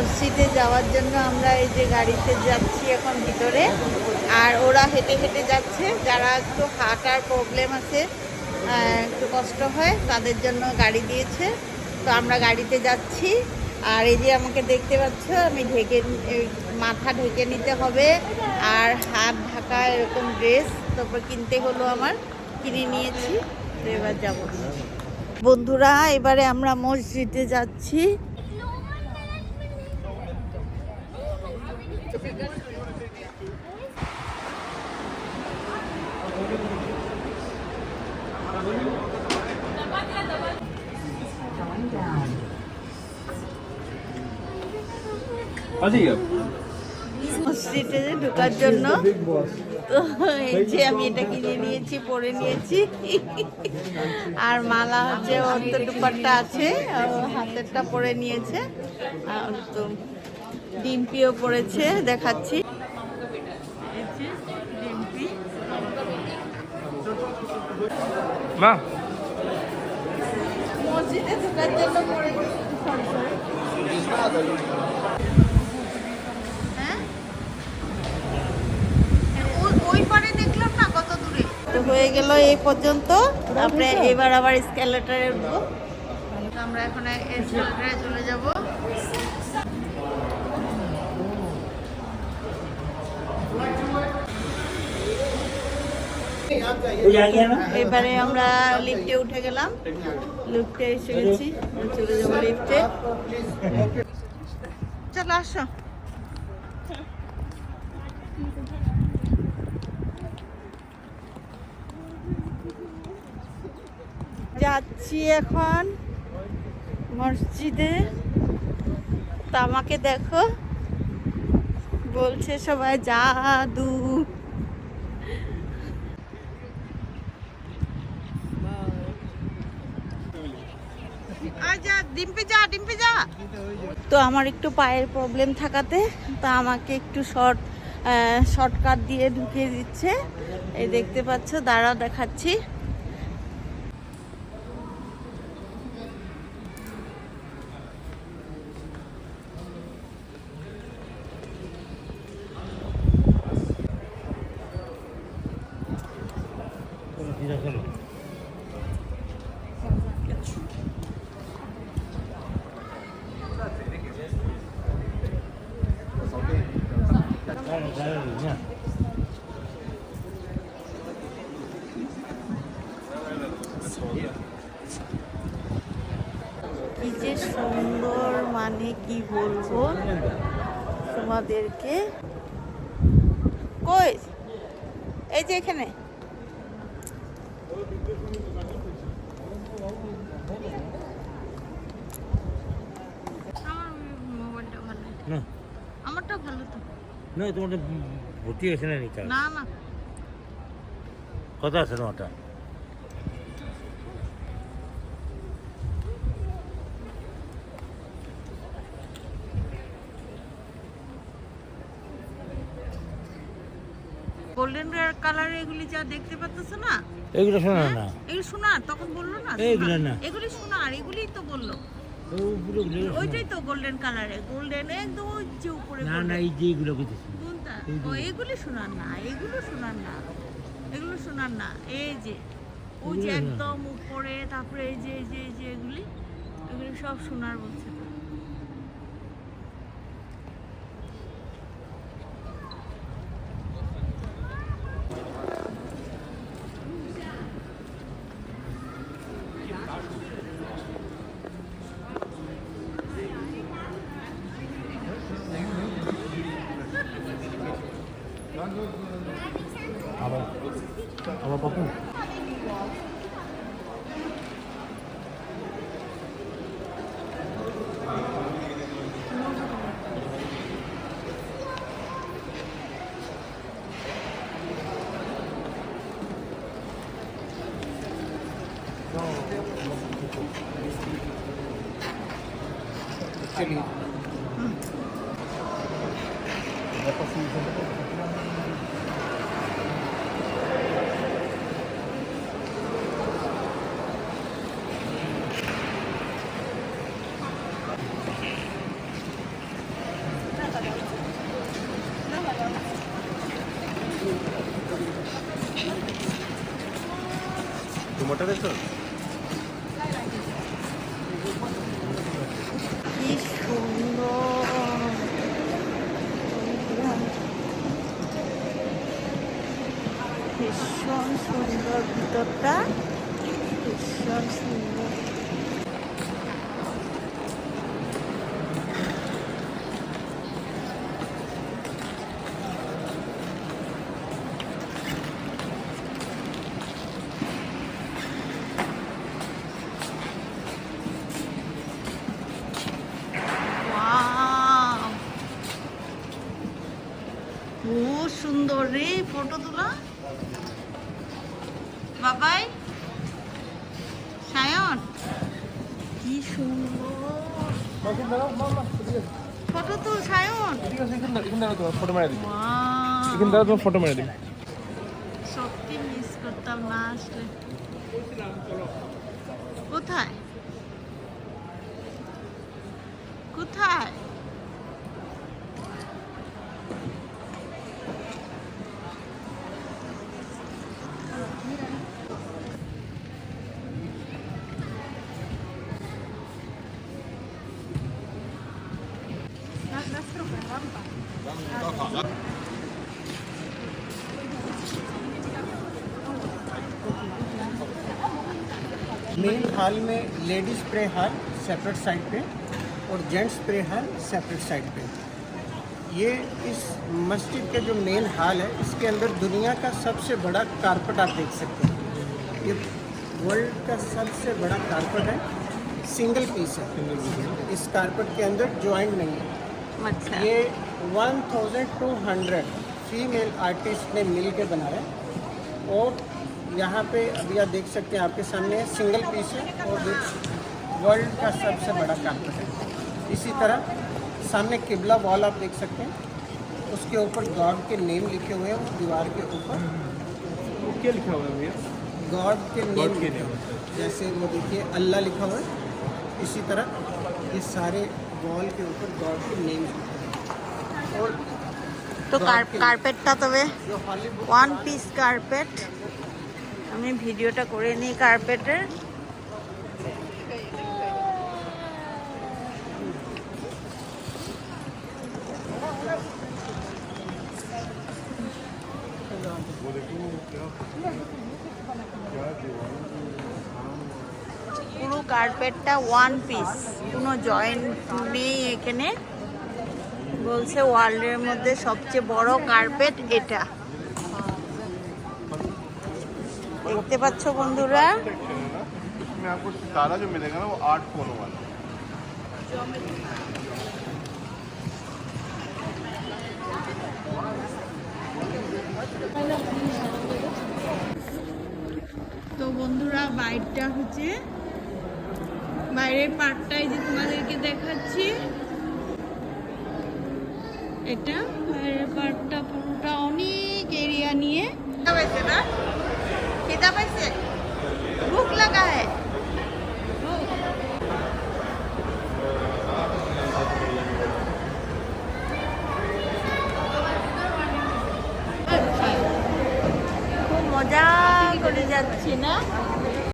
মসজিদে যাওয়ার জন্য আমরা এই যে গাড়িতে যাচ্ছি এখন ভিতরে, আর ওরা হেঁটে হেঁটে যাচ্ছে। যারা একটু হাঁটার প্রবলেম আছে, একটু কষ্ট হয়, তাদের জন্য গাড়ি দিয়েছে। তো আমরা গাড়িতে যাচ্ছি। আর এই যে আমাকে দেখতে পাচ্ছ, আমি মাথা ঢেকে নিতে হবে, আর হাত ঢাকা এরকম ড্রেস তারপর কিনতে হলো আমার, কিনে নিয়েছি। তো এবার যাব বন্ধুরা, এবারে আমরা মসজিদে যাচ্ছি। মসজিদে ঢোকার জন্য তো এই যে আমি এটা কিনে নিয়েছি, পরে নিয়েছি। আর মালা হচ্ছে, ওর তো দুপাট্টা আছে, হাতেরটা পরে নিয়েছে। আর তো ডিম্পিও পরেছে, দেখাচ্ছি। ডিম্পি মসজিদে ঢোকার জন্য পরে হয়ে গেল এই পর্যন্ত। আমরা এবার আবার এসকেলেটরে উঠবো। আমরা এখন এসকেলেটরে চলে যাব। এবারে আমরা লিফটে উঠে গেলাম, লিফটে এসে গেছি, চলে যাবো লিফটে। চলো আসো। যাচ্ছি এখন মসজিদে। তো আমাকে দেখো, বলছে সবাই জাদু। ডিম্পি যা। তো আমার একটু পায়ের প্রবলেম থাকাতে তা আমাকে একটু শর্টকাট দিয়ে ঢুকিয়ে দিচ্ছে। এই দেখতে পাচ্ছ, দাঁড়াও দেখাচ্ছি। কি যে সুন্দর, মানে কি বলবো তোমাদেরকে। কই, এই যে এখানে। আমারটা ভালো তো না, তোমারটা ভর্তি হয়েছে না? না না, কত আছে তোমারটা? গোল্ডেন কালার এগুলি যা দেখতে পাচ্ছ না, এগুলো শোনা না। এগুলো সোনার, তখন বললো না এগুলো না, এগুলি সোনার, এগুলিই তো বললো। ওইটাই তো গোল্ডেন কালারে, গোল্ডেন একদম ওই যে উপরে। না না, এই যে এগুলো বুঝেছি। কোনটা? ও এগুলি সোনার না, এগুলো সোনার না, এগুলো সোনার না। এই যে ওই যে একদম উপরে, তারপরে এই যে এই যে এই যে এগুলি সব সোনার বলছে। আমার বাপু मटर है सर কি সুন্দর, ভীষণ সুন্দর ভিতরটা, ভীষণ সুন্দর। Wow! বহুত সুন্দর রে ফটো তোলা। বাবাই সায়ন কি সুন্দর ফটো তুল সায়ন। फोटो मारा दी Wow! फोटो मारा दी সত্যি মিস করতাম না আসলে। কোথায় কোথায়? मेन हॉल में ladies pray hall separate side पे और gents pray hall separate side पे। ये इस मस्जिद का जो मेन हॉल है इसके अंदर दुनिया का सबसे बड़ा कारपेट आप देख सकते हैं। ये वर्ल्ड का सबसे बड़ा कारपेट है, सिंगल पीस है। इस कारपेट के अंदर ज्वाइंट नहीं है। আচ্ছা ये 1200 फीमेल आर्टिस्ट ने मिल के बनाया और यहाँ पे अभी आप देख सकते हैं आपके सामने सिंगल पीस है और वर्ल्ड का सबसे बड़ा कारपेट है। इसी तरह सामने किबला वॉल आप देख सकते हैं, उसके ऊपर गॉड के नेम लिखे हुए हैं। वो दीवार के ऊपर क्या लिखा हुआ है भैया गॉड के गॉड नेम के लिखे नेम। हुए हैं। जैसे वो देखिए अल्लाह लिखा हुआ है, इसी तरह ये सारे वॉल के ऊपर गॉड के नेम लिखे हुए हैं। और তো কার্পেটটা তবে जो हॉलीवुड ওয়ান পিস কার্পেট। আমি ভিডিওটা করে নিই কার্পেটের। পুরো কার্পেটটা ওয়ান পিস, কোনো জয়েন্ট নেই এখানে। বলছে ওয়ার্ল্ডের মধ্যে সবচেয়ে বড় কার্পেট এটা। দেখতে পাচ্ছ বন্ধুরা, इसमें आपको सितारा जो मिलेगा ना वो 8 कोनों वाला তো বন্ধুরা বাইরটা হচ্ছে বাইরের পার্টটাই যে তোমাদেরকে দেখাচ্ছি। এটা বাইরের পার্টটা পুরোটা অনেক এরিয়া নিয়ে। পাইছে না খিদা পাইছে, ভুক লাগা হ্যায়। খুব মজা করে যাচ্ছি না।